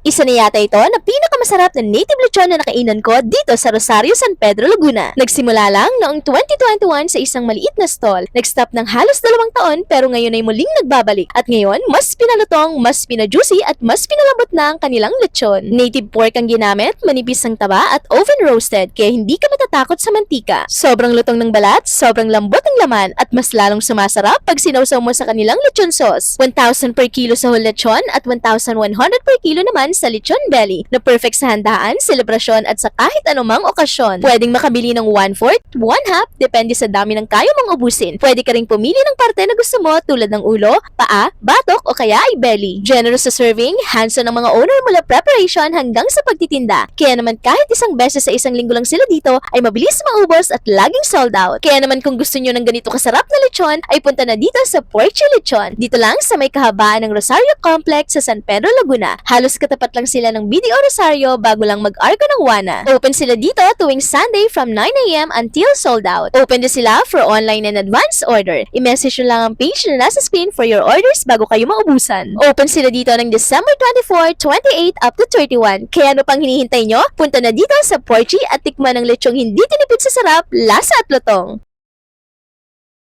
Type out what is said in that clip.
Isa na yata ito na pinakamasarap na native lechon na nakainan ko dito sa Rosario, San Pedro, Laguna. Nagsimula lang noong 2021 sa isang maliit na stall. Nag-stop ng halos 2 taon pero ngayon ay muling nagbabalik. At ngayon, mas pinalutong, mas pinajuicy at mas pinalambot na ang kanilang lechon. Native pork ang ginamit, manipis ang taba at oven roasted kaya hindi ka matatakot sa mantika. Sobrang lutong ng balat, sobrang lambot ng laman at mas lalong sumasarap pag sinawsaw mo sa kanilang lechon sauce. 1,000 per kilo sa whole lechon at 1,100 per kilo naman sa lechon belly na perfect sa handaan, selebrasyon at sa kahit anumang okasyon. Pwedeng makabili ng 1/4, 1/2, depende sa dami ng kaya mong ubusin. Pwede ka ring pumili ng parte na gusto mo tulad ng ulo, paa, batok o kaya ay belly. Generous sa serving, hands-on ang mga owner mula preparation hanggang sa pagtitinda. Kaya naman kahit isang beses sa isang linggo lang sila dito ay mabilis maubos at laging sold out. Kaya naman kung gusto nyo ng ganito kasarap na lechon ay punta na dito sa Porchi Lechon. Dito lang sa may kahabaan ng Rosario Complex sa San Pedro, Laguna. Halos katapat lang sila ng BDO Rosario bago lang mag-arko ng Wana. Open sila dito tuwing Sunday from 9 AM until sold out. Open din sila for online and advance order. I-message nyo lang ang page na nasa screen for your orders bago kayo maubusan. Open sila dito ng December 24, 28 up to 31. Kaya ano pang hinihintay nyo? Punta na dito sa Porchi at tikman ng lechong hindi tinipid sa sarap, lasa at lutong.